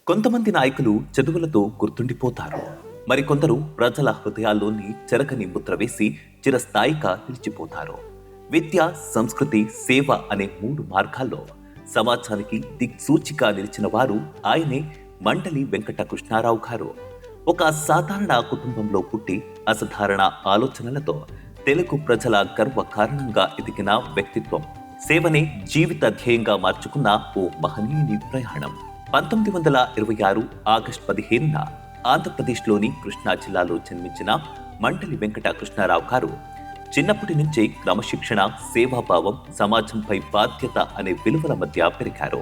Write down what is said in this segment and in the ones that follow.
కొంతమంది నాయకులు చదువులతో గుర్తుండిపోతారు. మరికొందరు ప్రజల హృదయాల్లోని చెరకని ముద్ర వేసి చిరస్థాయిగా నిలిచిపోతారు. విద్య, సంస్కృతి, సేవ అనే 3 మార్గాల్లో సమాజానికి దిక్సూచిగా నిలిచిన వారు ఆయనే మండలి వెంకట కృష్ణారావు గారు. ఒక సాధారణ కుటుంబంలో పుట్టి అసాధారణ ఆలోచనలతో తెలుగు ప్రజల గర్వ కారణంగా ఎదిగిన వ్యక్తిత్వం. సేవనే జీవిత ధ్యేయంగా మార్చుకున్న ఓ మహనీయుని ప్రయాణం. 1926 ఆగస్టు 15న ఆంధ్రప్రదేశ్లోని కృష్ణా జిల్లాలో జన్మించిన మండలి వెంకట కృష్ణారావు గారు చిన్నప్పటి నుంచే క్రమశిక్షణ, సేవాభావం, సమాజంపై బాధ్యత అనే విలువల మధ్య పెరిగారు.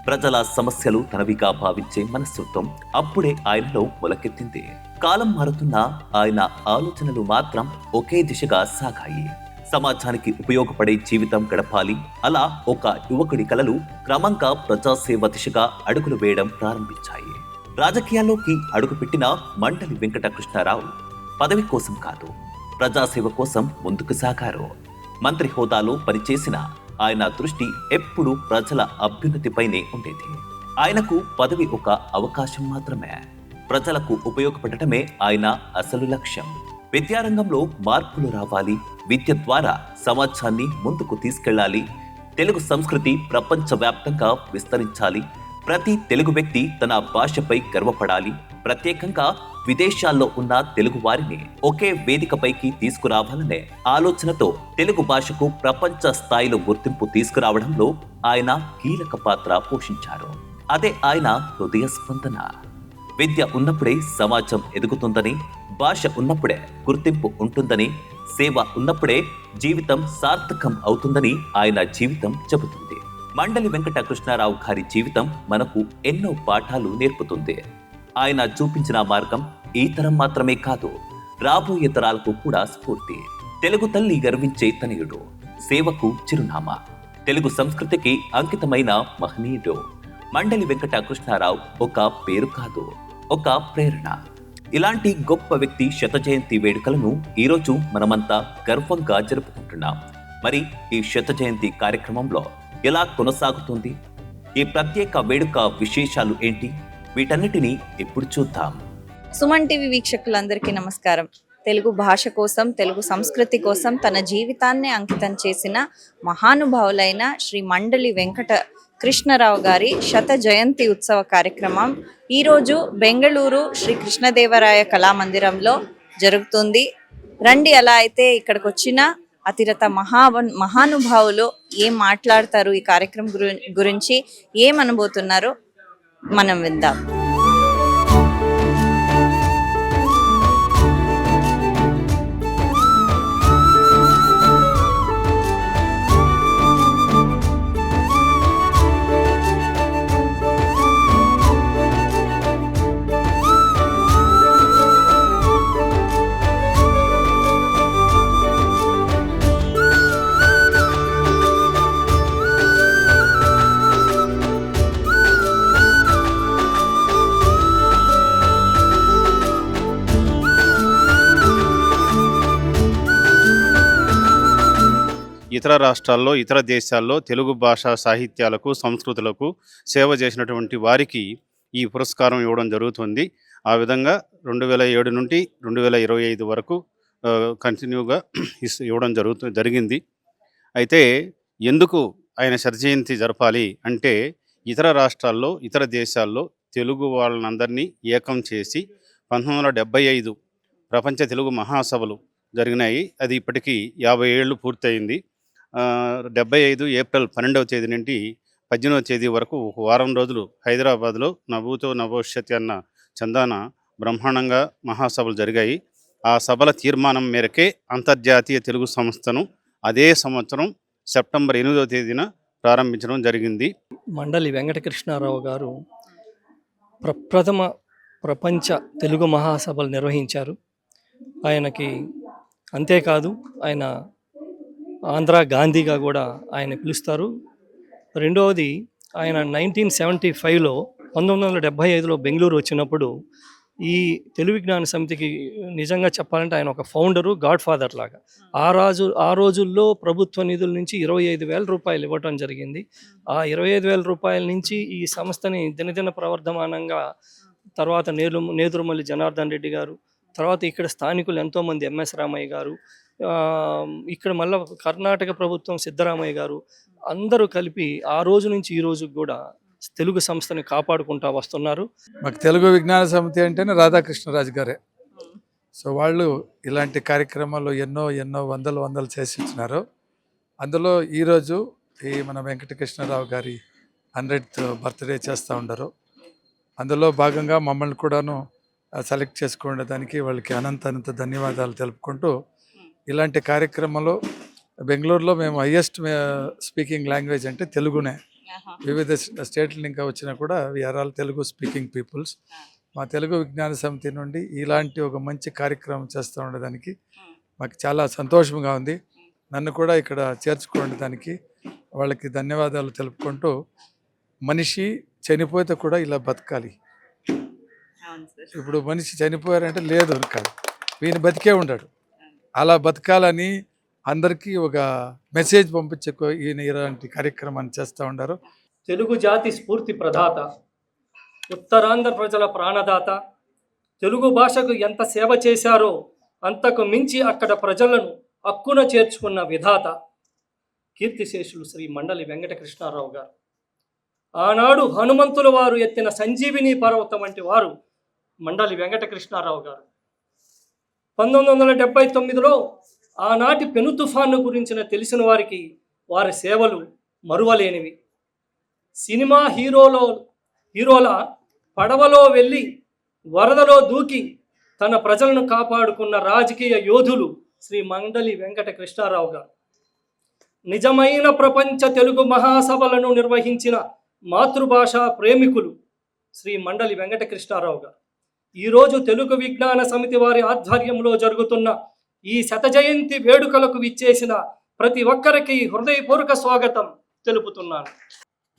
ప్రజల సమస్యలు తనవిగా భావించే మనస్తత్వం అప్పుడే ఆయనలో మొలకెత్తింది. కాలం మారుతున్నా ఆయన ఆలోచనలు మాత్రం ఒకే దిశగా సాగాయి. సమాజానికి ఉపయోగపడే జీవితం గడపాలి. అలా ఒక యువకుడి కలలు క్రమంగా ప్రజాసేవ దిశగా అడుగులు వేయడం ప్రారంభించాయి. రాజకీయాల్లోకి అడుగుపెట్టిన మండలి వెంకట కృష్ణారావు పదవి కోసం కాదు, ప్రజాసేవ కోసం ముందుకు సాగారు. మంత్రి హోదాలో పనిచేసిన ఆయన దృష్టి ఎప్పుడూ ప్రజల అభ్యున్నతిపైనే ఉండేది. ఆయనకు పదవి ఒక అవకాశం మాత్రమే. ప్రజలకు ఉపయోగపడటమే ఆయన అసలు లక్ష్యం. విద్యారంగంలో మార్పులు రావాలి, విద్య ద్వారా సమాజాన్ని ముందుకు తీసుకెళ్లాలి, తెలుగు సంస్కృతి ప్రపంచవ్యాప్తంగా విస్తరించాలి, ప్రతి తెలుగు వ్యక్తి తన భాషపై గర్వపడాలి, ప్రత్యేకంగా విదేశాల్లో ఉన్న తెలుగు వారిని ఒకే వేదికపైకి తీసుకురావాలనే ఆలోచనతో తెలుగు భాషకు ప్రపంచ స్థాయిలో గుర్తింపు తీసుకురావడంలో ఆయన కీలక పాత్ర పోషించారు. అదే ఆయన హృదయ స్పందన. విద్య ఉన్నప్పుడే సమాజం ఎదుగుతుందని, భాష ఉన్నప్పుడే గుర్తింపు ఉంటుందని, సేవ ఉన్నప్పుడే జీవితం సార్థకం అవుతుందని ఆయన జీవితం చెబుతుంది. మండలి వెంకట కృష్ణారావు గారి జీవితం మనకు ఎన్నో పాఠాలు నేర్పుతుంది. ఆయన చూపించిన మార్గం ఈ తరం మాత్రమే కాదు, రాబోయే తరాలకు కూడా స్ఫూర్తి. తెలుగు తల్లి గర్వించే తనయుడు, సేవకు చిరునామా, తెలుగు సంస్కృతికి అంకితమైన మహనీయుడు. మండలి వెంకట కృష్ణారావు ఒక పేరు కాదు, ఒక ప్రేరణ. ఇలాంటి గొప్ప వ్యక్తి శత జయంతి వేడుకలను ఈరోజు మనమంతా గర్వంగా జరుపుకుంటున్నాం. మరి ఈ శత జయంతి కార్యక్రమంలో ఎలా కొనసాగుతుంది? ఈ ప్రత్యేక వేడుక విశేషాలు ఏంటి? వీటన్నిటిని ఇప్పుడు చూద్దాం. సుమన్ టీవీ వీక్షకులందరికీ నమస్కారం. తెలుగు భాష కోసం, తెలుగు సంస్కృతి కోసం తన జీవితాన్ని అంకితం చేసిన మహానుభావులైన శ్రీ మండలి వెంకట కృష్ణారావు గారి శత జయంతి ఉత్సవ కార్యక్రమం ఈరోజు బెంగళూరు శ్రీ కృష్ణదేవరాయ కళామందిరంలో జరుగుతుంది. రండి, అలా అయితే ఇక్కడికి వచ్చిన అతిరత మహానుభావులు ఏం మాట్లాడతారు, ఈ కార్యక్రమం గురించి ఏమనబోతున్నారో మనం విందాం. ఇతర రాష్ట్రాల్లో, ఇతర దేశాల్లో తెలుగు భాషా సాహిత్యాలకు, సంస్కృతులకు సేవ చేసినటువంటి వారికి ఈ పురస్కారం ఇవ్వడం జరుగుతుంది. ఆ విధంగా 2007 నుండి 2025 వరకు కంటిన్యూగా ఇవ్వడం జరిగింది. అయితే ఎందుకు ఆయన శత జయంతి జరపాలి అంటే, ఇతర రాష్ట్రాల్లో, ఇతర దేశాల్లో తెలుగు వాళ్ళనందరినీ ఏకం చేసి 1975 ప్రపంచ తెలుగు మహాసభలు జరిగినాయి. అది ఇప్పటికీ 50 ఏళ్ళు పూర్తయింది. 75 ఏప్రిల్ 12వ తేదీ నుండి 18వ తేదీ వరకు ఒక వారం రోజులు హైదరాబాద్లో నభూతో నభవిష్యతి అన్న చందాన బ్రహ్మాండంగా మహాసభలు జరిగాయి. ఆ సభల తీర్మానం మేరకే అంతర్జాతీయ తెలుగు సంస్థను అదే సంవత్సరం సెప్టెంబర్ 8వ తేదీన ప్రారంభించడం జరిగింది. మండలి వెంకట కృష్ణారావు గారు ప్రప్రథమ ప్రపంచ తెలుగు మహాసభలు నిర్వహించారు. ఆయనకి అంతేకాదు, ఆయన ఆంధ్ర గాంధీగా కూడా ఆయన పిలుస్తారు. రెండవది, ఆయన 1975లో 1975లో బెంగళూరు వచ్చినప్పుడు ఈ తెలుగు విజ్ఞాన సమితికి నిజంగా చెప్పాలంటే ఆయన ఒక ఫౌండరు, గాడ్ ఫాదర్ లాగా. ఆ రోజుల్లో ప్రభుత్వ నిధుల నుంచి 25,000 రూపాయలు ఇవ్వటం జరిగింది. ఆ 25,000 రూపాయల నుంచి ఈ సంస్థని దినదిన ప్రవర్ధమానంగా తర్వాత నేదురుమల్లి జనార్దన్ రెడ్డి గారు, తర్వాత ఇక్కడ స్థానికులు ఎంతోమంది ఎంఎస్ రామయ్య గారు, ఇక్కడ మళ్ళీ కర్ణాటక ప్రభుత్వం సిద్ధరామయ్య గారు అందరూ కలిపి ఆ రోజు నుంచి ఈ రోజుకి కూడా తెలుగు సంస్థని కాపాడుకుంటా వస్తున్నారు. మాకు తెలుగు విజ్ఞాన సమితి అంటేనే రాధాకృష్ణరాజు గారే. సో వాళ్ళు ఇలాంటి కార్యక్రమాలు ఎన్నో వందలు చేసి ఇచ్చినారు. అందులో ఈరోజు ఈ మన వెంకటకృష్ణరావు గారి 100th బర్త్డే చేస్తూ ఉండరు. అందులో భాగంగా మమ్మల్ని కూడాను సెలెక్ట్ చేసుకునే దానికి వాళ్ళకి అనంత ధన్యవాదాలు తెలుపుకుంటూ, ఇలాంటి కార్యక్రమంలో బెంగళూరులో మేము హైయెస్ట్ స్పీకింగ్ లాంగ్వేజ్ అంటే తెలుగునే. వివిధ స్టేట్ల ఇంకా వచ్చినా కూడా we are all Telugu speaking peoples. మా తెలుగు విజ్ఞాన సమితి నుండి ఇలాంటి ఒక మంచి కార్యక్రమం చేస్తూ ఉండడానికి మాకు చాలా సంతోషంగా ఉంది. నన్ను కూడా ఇక్కడ చేర్చుకోవడానికి వాళ్ళకి ధన్యవాదాలు తెలుపుకుంటూ, మనిషి చనిపోతే కూడా ఇలా బతకాలి. ఇప్పుడు మనిషి చనిపోయారంటే లేదు కాదు, ఈయన బతికే ఉంటాడు. అలా బతకాలని అందరికీ ఒక మెసేజ్ పంపించే ఈయన ఇలాంటి కార్యక్రమాన్ని చేస్తూ ఉంటారు. తెలుగు జాతి స్ఫూర్తి ప్రదాత, ఉత్తరాంధ్ర ప్రజల ప్రాణదాత, తెలుగు భాషకు ఎంత సేవ చేశారో అంతకు మించి అక్కడ ప్రజలను హక్కున చేర్చుకున్న విధాత, కీర్తిశేషులు శ్రీ మండలి వెంకటకృష్ణారావు గారు. ఆనాడు హనుమంతుల వారు ఎత్తిన సంజీవిని పర్వతం వంటి వారు మండలి వెంకటకృష్ణారావు గారు. 1979లో ఆనాటి పెను తుఫాను గురించిన తెలిసిన వారికి వారి సేవలు మరువలేనివి. సినిమా హీరోల పడవలో వెళ్ళి వరదలో దూకి తన ప్రజలను కాపాడుకున్న రాజకీయ యోధులు శ్రీ మండలి వెంకటకృష్ణారావు గారు. నిజమైన ప్రపంచ తెలుగు మహాసభలను నిర్వహించిన మాతృభాష ప్రేమికులు శ్రీ మండలి వెంకటకృష్ణారావు గారు. ఈరోజు తెలుగు విజ్ఞాన సమితి వారి ఆధ్వర్యంలో జరుగుతున్న ఈ శతజయంతి వేడుకలకు విచ్చేసిన ప్రతి ఒక్కరికి హృదయపూర్వక స్వాగతం తెలుపుతున్నాను.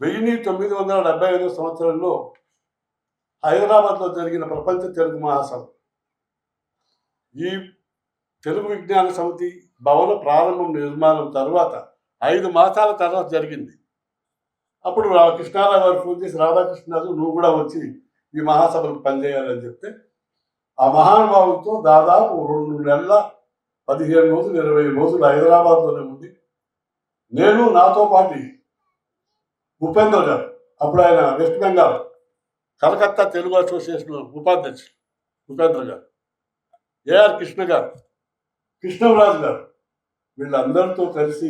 1975 సంవత్సరంలో హైదరాబాద్లో జరిగిన ప్రపంచ తెలుగు మహాసభ, ఈ తెలుగు విజ్ఞాన సమితి భవన ప్రారంభం నిర్మాణం తర్వాత 5 మాసాల తర్వాత జరిగింది. అప్పుడు కృష్ణారావు గారు ఫోన్ చేసి, రాధాకృష్ణరాజు నువ్వు కూడా వచ్చి ఈ మహాసభలకు పనిచేయాలని చెప్తే, ఆ మహానుభావులతో దాదాపు 2 నెలల 15 రోజులు 20 రోజులు హైదరాబాద్లోనే ఉంది. నేను, నాతో పాటు ఉపేంద్ర గారు, అప్పుడు ఆయన వెస్ట్ బెంగాల్ కలకత్తా తెలుగు అసోసియేషన్ ఉపాధ్యక్షులు ఉపేంద్ర గారు, ఏఆర్ కృష్ణ గారు, కృష్ణరాజు గారు, వీళ్ళందరితో కలిసి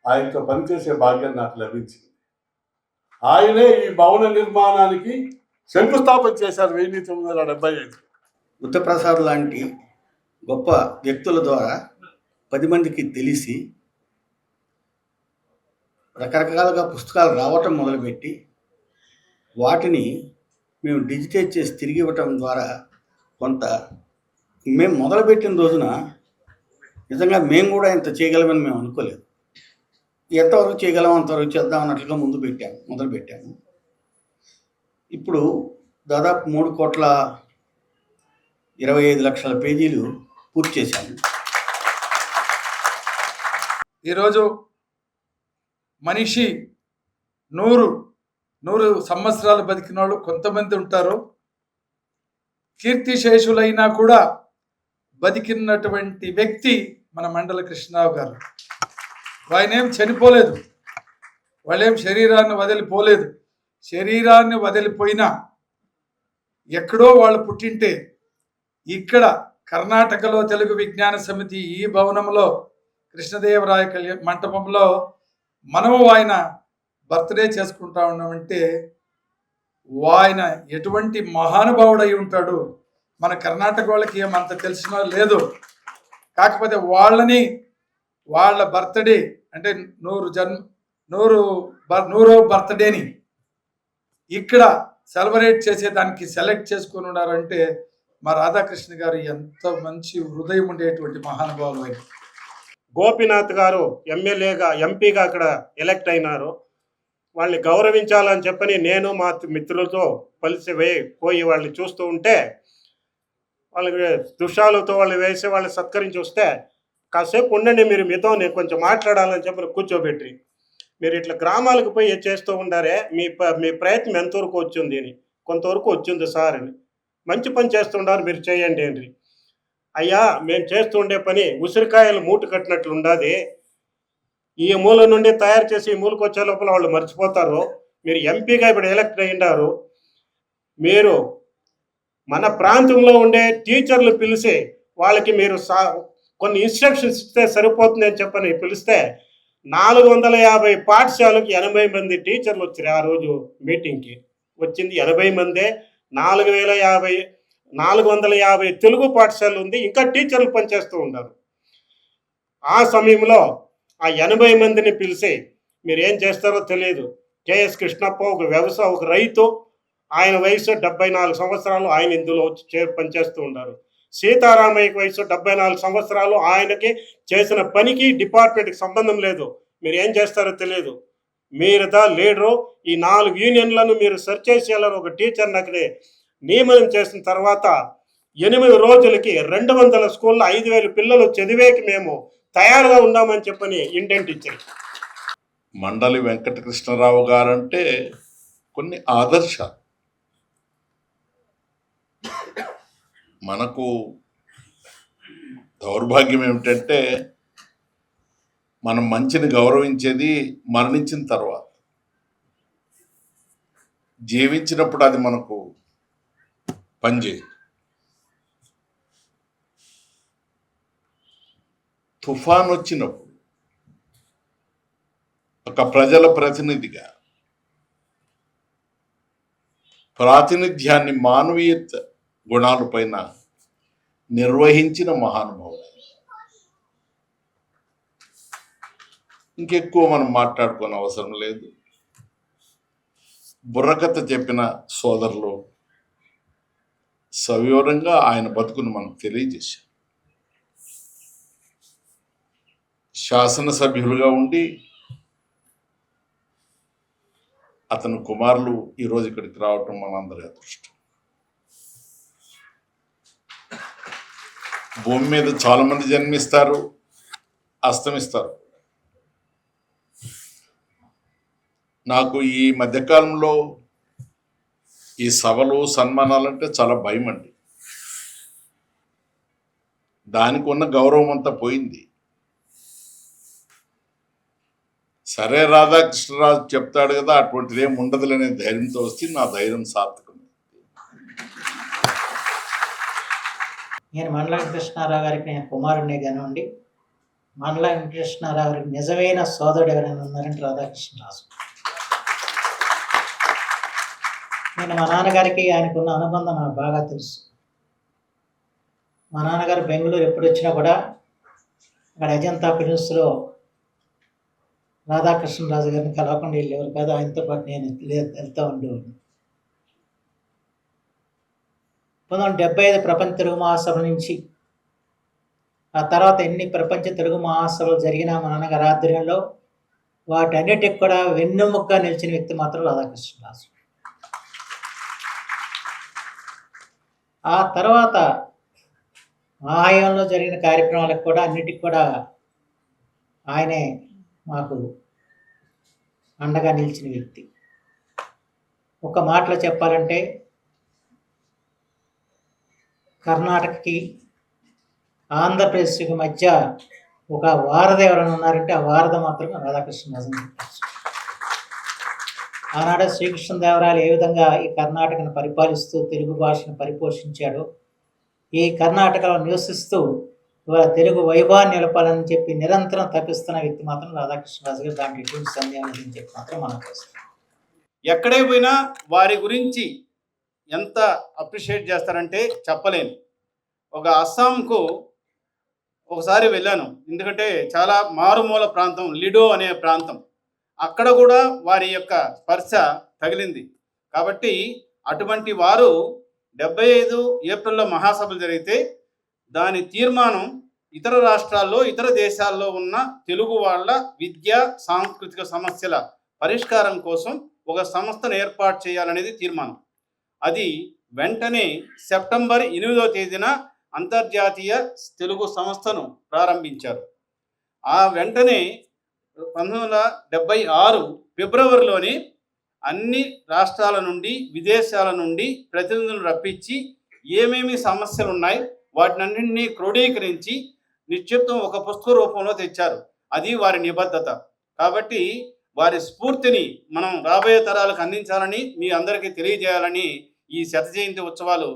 ఆయనతో పనిచేసే భాగ్యం నాకు లభించింది. ఆయనే ఈ భవన నిర్మాణానికి శంకుస్థాపన చేశారు 1975. బుద్ధప్రసాద్ లాంటి గొప్ప వ్యక్తుల ద్వారా 10 మందికి తెలిసి రకరకాలుగా పుస్తకాలు రావటం మొదలుపెట్టి వాటిని మేము డిజిటైజ్ చేసి తిరిగి ఇవ్వటం ద్వారా కొంత మేము మొదలుపెట్టిన రోజున నిజంగా మేము కూడా ఇంత చేయగలమని మేము అనుకోలేదు. ఎంతవరకు చేయగలం అంతవరకు చేద్దాం అన్నట్లుగా మొదలుపెట్టాము. ఇప్పుడు దాదాపు 3,25,00,000 పేజీలు పూర్తి చేశాము. ఈరోజు మనిషి 100 సంవత్సరాలు బతికిన వాళ్ళు కొంతమంది ఉంటారు. కీర్తిశేషులైనా కూడా బతికినటువంటి వ్యక్తి మన మండలి కృష్ణరావు గారు. ఆయనేం చనిపోలేదు, వాళ్ళేం శరీరాన్ని వదిలిపోలేదు. శరీరాన్ని వదిలిపోయినా ఎక్కడో వాళ్ళు పుట్టింటే ఇక్కడ కర్ణాటకలో తెలుగు విజ్ఞాన సమితి ఈ భవనంలో కృష్ణదేవరాయ మంటపంలో మనము ఆయన బర్త్డే చేసుకుంటా ఉన్నామంటే ఆయన ఎటువంటి మహానుభావుడై ఉంటాడు. మన కర్ణాటక వాళ్ళకి ఏమంత తెలిసినో లేదు. కాకపోతే వాళ్ళ బర్త్డే అంటే 100వ బర్త్డేని ఇక్కడ సెలబ్రేట్ చేసేదానికి సెలెక్ట్ చేసుకుని ఉన్నారంటే మా రాధాకృష్ణ గారు ఎంత మంచి హృదయం ఉండేటువంటి మహానుభావులు. ఆయన గోపీనాథ్ గారు ఎమ్మెల్యేగా ఎంపీగా అక్కడ ఎలక్ట్ అయినారు. వాళ్ళని గౌరవించాలని చెప్పని నేను మా మిత్రులతో కలిసి పోయి వాళ్ళని చూస్తూ ఉంటే వాళ్ళకి దుషాలతో వాళ్ళు వేసి వాళ్ళని సత్కరించి వస్తే కాసేపు ఉండండి మీరు మీతో నేను కొంచెం మాట్లాడాలని చెప్పి కూర్చోబెట్టి మీరు ఇట్లా గ్రామాలకు పోయి చేస్తూ ఉండారే మీ ప్రయత్నం ఎంతవరకు వచ్చింది అని, కొంతవరకు వచ్చింది సార్ అని, మంచి పని చేస్తుండారు మీరు చేయండి అండి. అయ్యా మేము చేస్తుండే పని ఉసిరికాయలు మూట కట్టినట్లు ఉండాది, ఈ మూల నుండి తయారు చేసి ఈ మూలకు వచ్చే లోపల వాళ్ళు మర్చిపోతారు. మీరు ఎంపీగా ఇప్పుడు ఎలక్ట్ అయ్యిండారు, మీరు మన ప్రాంతంలో ఉండే టీచర్లు పిలిచి వాళ్ళకి మీరు కొన్ని ఇన్స్ట్రక్షన్స్ ఇస్తే సరిపోతుంది అని చెప్పని పిలిస్తే 450 పాఠశాలకు 80 మంది టీచర్లు వచ్చారు. ఆ రోజు మీటింగ్కి వచ్చింది 80 మందే. 450 తెలుగు పాఠశాలలు ఉంది, ఇంకా టీచర్లు పనిచేస్తూ ఉంటారు. ఆ సమయంలో ఆ 80 మందిని పిలిచి మీరు ఏం చేస్తారో తెలియదు. కెఎస్ కృష్ణప్ప ఒక రైతు, ఆయన వయసు 74 సంవత్సరాలు, ఆయన ఇందులో పనిచేస్తూ ఉంటారు. సీతారామయ్యకి వయసు 74 సంవత్సరాలు, ఆయనకి చేసిన పనికి డిపార్ట్మెంట్కి సంబంధం లేదు. మీరు ఏం చేస్తారో తెలియదు. మీరు లీడరు, ఈ 4 యూనియన్లను మీరు సెర్చ్ చేసేయాలని ఒక టీచర్ని అక్కడే నియమనం చేసిన తర్వాత 8 రోజులకి 200 స్కూల్లో 5000 పిల్లలు చదివేకి మేము తయారుగా ఉన్నామని చెప్పని ఇంటెంట్ ఇచ్చారు. మండలి వెంకటకృష్ణరావు గారంటే కొన్ని ఆదర్శాలు. మనకు దౌర్భాగ్యం ఏమిటంటే మనం మంచిని గౌరవించేది మరణించిన తర్వాత, జీవించినప్పుడు అది మనకు పనిచేయదు. తుఫాన్ వచ్చినప్పుడు ఒక ప్రజల ప్రతినిధిగా ప్రాతినిధ్యాన్ని మానవీయత గుణాలపైన నిర్వహించిన మహానుభావుడు. ఇంకెక్కువ మనం మాట్లాడుకోని అవసరం లేదు. బుర్రకథ చెప్పిన సోదరులు సవివరంగా ఆయన బతుకును మనకు తెలియజేశారు. శాసనసభ్యులుగా ఉండి అతని కుమారులు ఈరోజు ఇక్కడికి రావటం మనందరి అదృష్టం. భూమి మీద చాలా మంది జన్మిస్తారు, అస్తమిస్తారు. నాకు ఈ మధ్యకాలంలో ఈ సభలు సన్మానాలంటే చాలా భయం అండి. దానికి ఉన్న గౌరవం అంతా పోయింది. సరే రాధాకృష్ణరాజు చెప్తాడు కదా, అటువంటిది ఏమి ఉండదులనే ధైర్యంతో వస్తే నా ధైర్యం సార్థకం. నేను మండల వెంకటకృష్ణారావు గారికి నేను కుమారుడినే కానివ్వండి, మండల వెంకటకృష్ణారావు గారికి నిజమైన సోదరుడు ఎవరైనా ఉన్నారంటే రాధాకృష్ణరాజు. నేను మా నాన్నగారికి ఆయనకున్న అనుబంధం నాకు బాగా తెలుసు. మా నాన్నగారు బెంగళూరు ఎప్పుడు వచ్చినా కూడా అక్కడ అజంతా ఫిలిమ్స్లో రాధాకృష్ణరాజు గారిని కలవకుండా వెళ్ళేవారు కాదు. ఆయనతో పాటు నేను వెళ్తూ ఉండేవాడిని. 1975 ప్రపంచ తెలుగు మహాసభ నుంచి ఆ తర్వాత ఎన్ని ప్రపంచ తెలుగు మహాసభలు జరిగినా మా నాన్నగారి ఆధ్వర్యంలో వాటన్నిటికి కూడా వెన్నెముకగా నిలిచిన వ్యక్తి మాత్రం రాధాకృష్ణరాజు. ఆ తర్వాత మా హయాంలో జరిగిన కార్యక్రమాలకు కూడా అన్నిటికి కూడా ఆయనే మాకు అండగా నిలిచిన వ్యక్తి. ఒక మాటలో చెప్పాలంటే కర్ణాటకకి ఆంధ్రప్రదేశ్కి మధ్య ఒక వారధ ఎవరైనా ఉన్నారంటే ఆ వారధ మాత్రం రాధాకృష్ణరాజు. ఆనాడు శ్రీకృష్ణదేవరాయలు ఏ విధంగా ఈ కర్ణాటకను పరిపాలిస్తూ తెలుగు భాషను పరిపోషించాడో, ఈ కర్ణాటకలో నివసిస్తూ ఇవాళ తెలుగు వైభవాన్ని నిలపాలని చెప్పి నిరంతరం తప్పిస్తున్న వ్యక్తి మాత్రం రాధాకృష్ణరాజు గారు. దాంట్లో ఎటువంటి సందేహం లేదని చెప్పి మాత్రం మనం చేస్తాం. ఎక్కడే పోయినా వారి గురించి ఎంత అప్రిషియేట్ చేస్తారంటే చెప్పలేను. ఒక అస్సాంకు ఒకసారి వెళ్ళాను, ఎందుకంటే చాలా మారుమూల ప్రాంతం, లిడో అనే ప్రాంతం. అక్కడ కూడా వారి యొక్క స్పర్శ తగిలింది. కాబట్టి అటువంటి వారు 75 ఏప్రిల్లో మహాసభలు జరిగితే దాని తీర్మానం ఇతర రాష్ట్రాల్లో, ఇతర దేశాల్లో ఉన్న తెలుగు వాళ్ళ విద్యా సాంస్కృతిక సమస్యల పరిష్కారం కోసం ఒక సంస్థను ఏర్పాటు చేయాలనేది తీర్మానం. అది వెంటనే సెప్టెంబర్ 8వ తేదీన అంతర్జాతీయ తెలుగు సంస్థను ప్రారంభించారు. ఆ వెంటనే 1976 ఫిబ్రవరిలోని అన్ని రాష్ట్రాల నుండి విదేశాల నుండి ప్రతినిధులను రప్పించి ఏమేమి సమస్యలు ఉన్నాయి వాటినన్నింటినీ క్రోడీకరించి నిశ్చితం ఒక పుస్తక రూపంలో తెచ్చారు. అది వారి నిబద్ధత. కాబట్టి వారి స్ఫూర్తిని మనం రాబోయే తరాలకు అందించాలని మీ అందరికీ తెలియజేయాలని ఈ శత జయంతి ఉత్సవాలు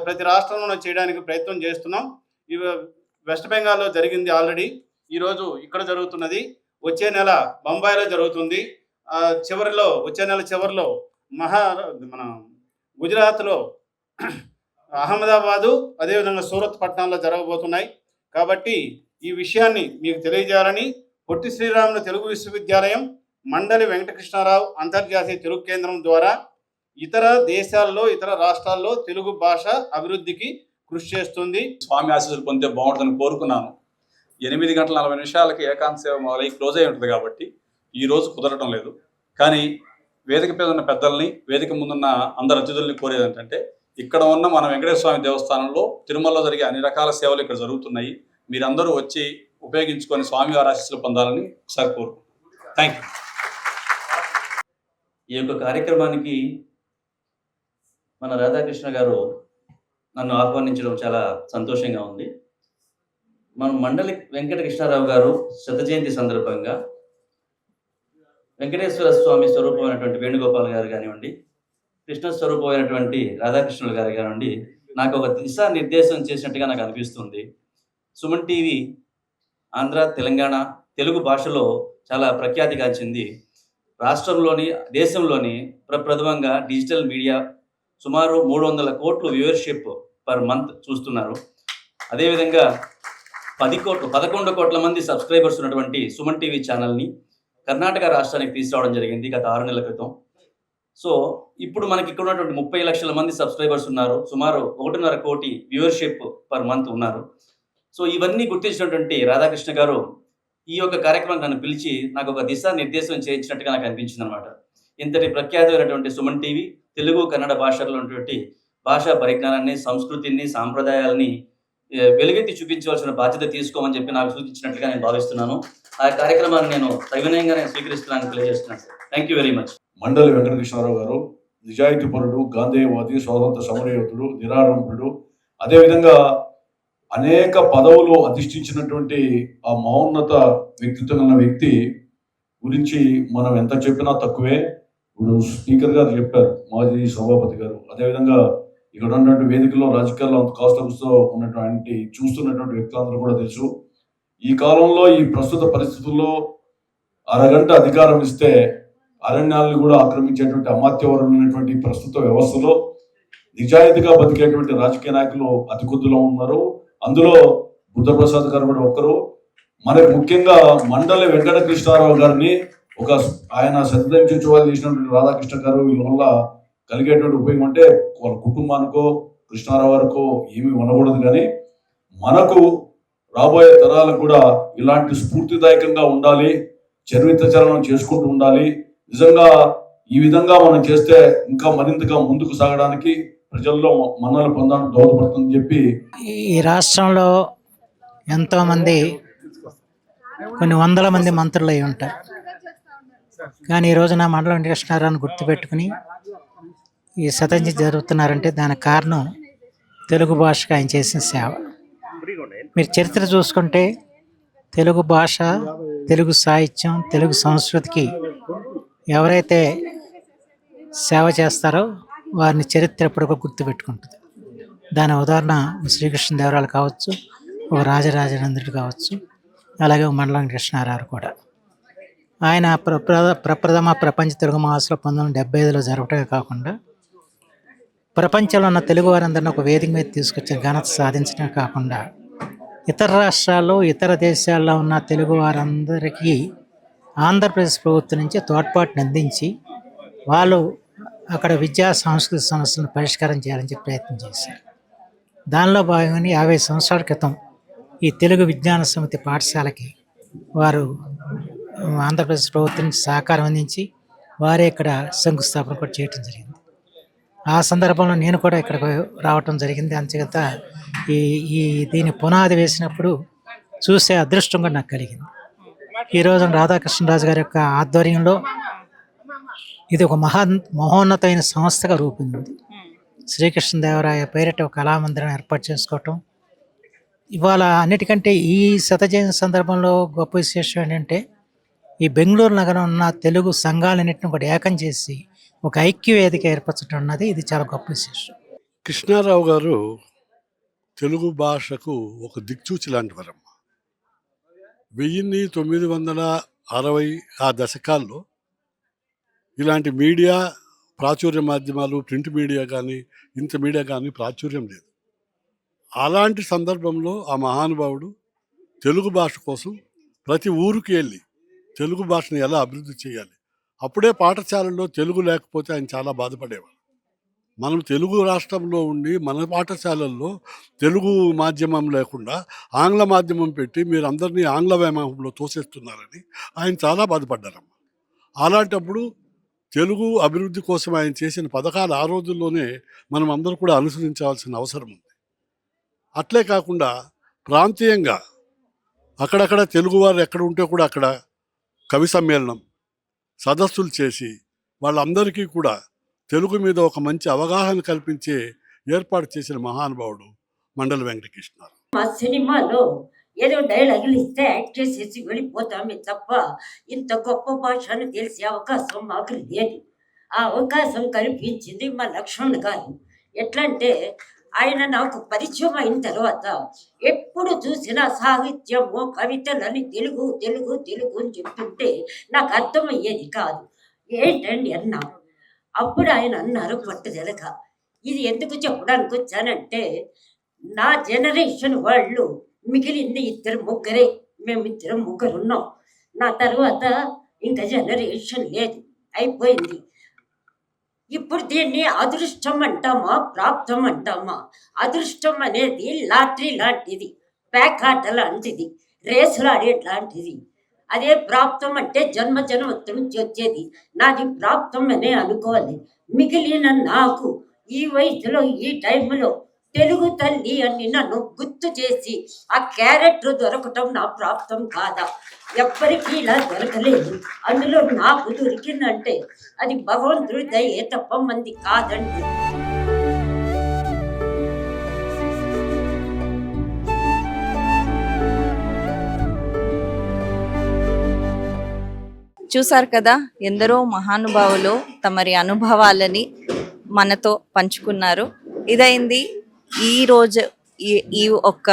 ప్రతి రాష్ట్రంలో చేయడానికి ప్రయత్నం చేస్తున్నాం. ఇవి వెస్ట్ బెంగాల్లో జరిగింది ఆల్రెడీ, ఈరోజు ఇక్కడ జరుగుతున్నది, వచ్చే నెల బొంబాయిలో జరుగుతుంది, వచ్చే నెల చివరిలో మన గుజరాత్లో అహ్మదాబాదు అదేవిధంగా సూరత్ పట్టణాల్లో జరగబోతున్నాయి. కాబట్టి ఈ విషయాన్ని మీకు తెలియజేయాలని పొట్టి శ్రీరాములు తెలుగు విశ్వవిద్యాలయం మండలి వెంకటకృష్ణారావు అంతర్జాతీయ తెలుగు కేంద్రం ద్వారా ఇతర దేశాల్లో ఇతర రాష్ట్రాల్లో తెలుగు భాష అభివృద్ధికి కృషి చేస్తుంది. స్వామి ఆశీస్సులు పొందితే బాగుంటుందని కోరుకున్నాను. 8:40 ఏకాంత సేవ మొదలై క్లోజ్ అయి ఉంటుంది కాబట్టి ఈరోజు కుదరడం లేదు. కానీ వేదిక మీద ఉన్న పెద్దల్ని, వేదిక ముందున్న అందరు అతిథుల్ని కోరేది ఏంటంటే, ఇక్కడ ఉన్న మన వెంకటేశ్వర స్వామి దేవస్థానంలో తిరుమలలో జరిగే అన్ని రకాల సేవలు ఇక్కడ జరుగుతున్నాయి. మీరందరూ వచ్చి ఉపయోగించుకొని స్వామివారి ఆశీస్సులు పొందాలని ఒకసారి కోరుకుంటున్నాను. Thank you. ఈ యొక్క కార్యక్రమానికి మన రాధాకృష్ణ గారు నన్ను ఆహ్వానించడం చాలా సంతోషంగా ఉంది. మన మండలి వెంకటకృష్ణారావు గారు శత జయంతి సందర్భంగా వెంకటేశ్వర స్వామి స్వరూపమైనటువంటి వేణుగోపాల్ గారు కానివ్వండి, కృష్ణ స్వరూపమైనటువంటి రాధాకృష్ణులు గారు కానివ్వండి, నాకు ఒక దిశా నిర్దేశం చేసినట్టుగా నాకు అనిపిస్తుంది. సుమన్ టీవీ ఆంధ్ర, తెలంగాణ, తెలుగు భాషలో చాలా ప్రఖ్యాతిగాంచింది. రాష్ట్రంలోని, దేశంలోని ప్రప్రథమంగా డిజిటల్ మీడియా సుమారు 300 కోట్ల వ్యూవర్షిప్ పర్ మంత్ చూస్తున్నారు. అదేవిధంగా 11 కోట్ల మంది సబ్స్క్రైబర్స్ ఉన్నటువంటి సుమన్ టీవీ ఛానల్ని కర్ణాటక రాష్ట్రానికి తీసుకురావడం జరిగింది గత 6 నెలల క్రితం. సో ఇప్పుడు మనకి ఇక్కడ ఉన్నటువంటి 30 లక్షల మంది సబ్స్క్రైబర్స్ ఉన్నారు. సుమారు 1.5 కోటి వ్యూవర్షిప్ పర్ మంత్ ఉన్నారు. సో ఇవన్నీ గుర్తించినటువంటి రాధాకృష్ణ గారు ఈ యొక్క కార్యక్రమాన్ని నన్ను పిలిచి నాకు ఒక దిశా నిర్దేశం చేయించినట్టుగా నాకు అనిపించింది అనమాట. ఇంతటి ప్రఖ్యాతమైనటువంటి సుమన్ టీవీ తెలుగు, కన్నడ భాషల్లో ఉన్నటువంటి భాషా పరిజ్ఞానాన్ని, సంస్కృతిని, సాంప్రదాయాలని వెలుగెత్తి చూపించవలసిన బాధ్యత తీసుకోమని చెప్పి నాకు సూచించినట్లుగా నేను భావిస్తున్నాను. ఆ కార్యక్రమాన్ని నేను సవినయంగానే స్వీకరిస్తున్నాను, తెలియజేస్తున్నాను. Thank you very much. మండలి వెంకటకృష్ణారావు గారు నిజాయితీపరుడు, గాంధేయవాది, స్వాతంత్ర సమరయోధుడు, నిరాడంబరుడు, అదేవిధంగా అనేక పదవులు అధిష్ఠించినటువంటి ఆ మహోన్నత వ్యక్తిత్వం ఉన్న వ్యక్తి గురించి మనం ఎంత చెప్పినా తక్కువే. ఇప్పుడు స్పీకర్ గారు చెప్పారు, మాజీ సభాపతి గారు, అదేవిధంగా ఇక్కడ ఉన్నటువంటి వేదికల్లో రాజకీయాల్లో అంత కాస్టమ్స్తో ఉన్నటువంటి చూస్తున్నటువంటి వ్యక్తులందరూ కూడా తెలుసు. ఈ కాలంలో ఈ ప్రస్తుత పరిస్థితుల్లో అరగంట అధికారం ఇస్తే అరణ్యాలను కూడా ఆక్రమించేటువంటి అమాత్యవరమైనటువంటి ప్రస్తుత వ్యవస్థలో నిజాయితీగా బతికేటువంటి రాజకీయ నాయకులు అతి కొద్దిలో ఉన్నారు. అందులో బుద్ధప్రసాద్ గారు కూడా ఒకరు. మనకు ముఖ్యంగా మండలి వెంకటకృష్ణారావు గారిని ఆయన సత్యదైవం చేసినటువంటి రాధాకృష్ణ గారు వీళ్ళ వల్ల కలిగేటువంటి ఉపయోగం అంటే వాళ్ళ కుటుంబానికో కృష్ణారావు గారికో ఏమీ ఉండకూడదు, కానీ మనకు రాబోయే తరాలకు కూడా ఇలాంటి స్ఫూర్తిదాయకంగా ఉండాలి, చరిత్రచలనం చేసుకుంటూ ఉండాలి. నిజంగా ఈ విధంగా మనం చేస్తే ఇంకా మరింతగా ముందుకు సాగడానికి, ప్రజల్లో మన్నలు పొందడానికి దోహదపడుతుందని చెప్పి ఈ రాష్ట్రంలో ఎంతోమంది, కొన్ని వందల మంది మంత్రులు అయి ఉంటారు. కానీ ఈ రోజున మండల వెంకటకృష్ణారావుని గుర్తుపెట్టుకుని ఈ శతాబ్ది జరుగుతున్నారంటే దానికి కారణం తెలుగు భాషకు ఆయన చేసిన సేవ. మీరు చరిత్ర చూసుకుంటే తెలుగు భాష, తెలుగు సాహిత్యం, తెలుగు సంస్కృతికి ఎవరైతే సేవ చేస్తారో వారిని చరిత్ర ఎప్పటికో గుర్తుపెట్టుకుంటుంది. దాని ఉదాహరణ శ్రీకృష్ణదేవరాయలు కావచ్చు, ఒక రాజరాజేంద్రుడు కావచ్చు, అలాగే మండలం కృష్ణారావు కూడా. ఆయన ప్రప్రథమ ప్రపంచ తెలుగు మహాసభ 1975లో జరగటమే కాకుండా ప్రపంచంలో ఉన్న తెలుగు వారందరినీ ఒక వేదిక మీద తీసుకొచ్చే ఘనత సాధించడమే కాకుండా ఇతర రాష్ట్రాల్లో, ఇతర దేశాల్లో ఉన్న తెలుగు వారందరికీ ఆంధ్రప్రదేశ్ ప్రభుత్వం నుంచి తోడ్పాటుని అందించి వాళ్ళు అక్కడ విద్యా సాంస్కృతిక సమస్యలను పరిష్కారం చేయాలని చెప్పి ప్రయత్నం చేశారు. దానిలో భాగంగా 50 సంవత్సరాల క్రితం ఈ తెలుగు విజ్ఞాన సమితి పాఠశాలకి వారు ఆంధ్రప్రదేశ్ ప్రభుత్వం నుంచి సహకారం అందించి వారే ఇక్కడ శంకుస్థాపన కూడా చేయడం జరిగింది. ఆ సందర్భంలో నేను కూడా ఇక్కడికి రావటం జరిగింది. అంచేత ఈ ఈ దీని పునాది వేసినప్పుడు చూసే అదృష్టం కూడా నాకు కలిగింది. ఈ రోజున రాధాకృష్ణరాజు గారి యొక్క ఆధ్వర్యంలో ఇది ఒక మహోన్నతమైన సంస్థగా రూపొందింది. శ్రీకృష్ణదేవరాయ పేరిట ఒక కళామందిరం ఏర్పాటు చేసుకోవటం, ఇవాళ అన్నిటికంటే ఈ శతజయంతి సందర్భంలో గొప్ప విశేషం ఏంటంటే ఈ బెంగళూరు నగరం ఉన్న తెలుగు సంఘాలన్నింటిని కూడా ఏకం చేసి ఒక ఐక్య వేదిక ఏర్పరచడం అన్నది ఇది చాలా గొప్ప విశేషం. కృష్ణారావు గారు తెలుగు భాషకు ఒక దిక్సూచి లాంటి వారమ్మ. 1960 ఆ దశకాల్లో ఇలాంటి మీడియా ప్రాచుర్య మాధ్యమాలు, ప్రింట్ మీడియా కానీ, ఇంత మీడియా కానీ ప్రాచుర్యం లేదు. అలాంటి సందర్భంలో ఆ మహానుభావుడు తెలుగు భాష కోసం ప్రతి ఊరికి వెళ్ళి తెలుగు భాషను ఎలా అభివృద్ధి చేయాలి, అప్పుడే పాఠశాలల్లో తెలుగు లేకపోతే ఆయన చాలా బాధపడేవారు. మనం తెలుగు రాష్ట్రంలో ఉండి మన పాఠశాలల్లో తెలుగు మాధ్యమం లేకుండా ఆంగ్ల మాధ్యమం పెట్టి మీరు అందరినీ ఆంగ్ల వ్యామోహంలో తోసేస్తున్నారని ఆయన చాలా బాధపడ్డారమ్మ. అలాంటప్పుడు తెలుగు అభివృద్ధి కోసం ఆయన చేసిన పథకాలు ఆ రోజుల్లోనే మనం అందరూ కూడా అనుసరించాల్సిన అవసరం ఉంది. అట్లే కాకుండా ప్రాంతీయంగా అక్కడక్కడ తెలుగువారు ఎక్కడ ఉంటే కూడా అక్కడ కవి సమ్మేళనం, సదస్సులు చేసి వాళ్ళందరికీ కూడా తెలుగు మీద ఒక మంచి అవగాహన కల్పించే ఏర్పాటు చేసిన మహానుభావుడు మండలి వెంకటకృష్ణారావు. మా సినిమాలో ఏదో డైలాగులు ఇస్తే యాక్ట్ చేసేసి వెళ్ళిపోతామే తప్ప ఇంత గొప్ప భాషను తెలిసే అవకాశం మాకు లేదు. ఆ అవకాశం కల్పించింది మా లక్ష్మణ్ గారు. ఎట్లా అంటే ఆయన నాకు పరిచయం అయిన తర్వాత ఎప్పుడు చూసినా సాహిత్యము, కవితలని తెలుగు తెలుగు తెలుగు అని చెప్తుంటే నాకు అర్థమయ్యేది కాదు. ఏంటండి అన్నా. అప్పుడు ఆయన అన్నారు పట్టుదలగా, ఇది ఎందుకు చెప్పడానికి వచ్చానంటే నా జనరేషన్ వాళ్ళు మిగిలింది 2-3, మేము 2-3 ఉన్నాం. నా తర్వాత ఇంకా జనరేషన్ లేదు, అయిపోయింది. ఇప్పుడు దీన్ని అదృష్టం అంటామా, ప్రాప్తం అంటామా? అదృష్టం అనేది లాటరీ లాంటిది, ప్యాకాట లాంటిది, రేసులాడే లాంటిది. అదే ప్రాప్తం అంటే జన్మజన్మత్తు నుంచి వచ్చేది. నాది ప్రాప్తం అనే అనుకోవాలి. మిగిలిన నాకు ఈ వయసులో ఈ టైంలో తెలుగు తల్లి అని నన్ను గుర్తు చేసి ఆ క్యారెక్టర్ దొరకటం నా ప్రాప్తం కాదా? ఎవ్వరికీ ఇలా దొరకలేదు. అందులో నాకు దొరికిందంటే అది భగవంతుడి దయే తప్ప మంది కాదండి. చూసారు కదా, ఎందరో మహానుభావులు తమరి అనుభవాలని మనతో పంచుకున్నారు. ఇదైంది ఈరోజు ఈ ఒక్క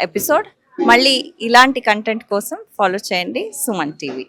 ఎపిసోడ్. మళ్ళీ ఇలాంటి కంటెంట్ కోసం ఫాలో చేయండి సుమన్ టీవీ.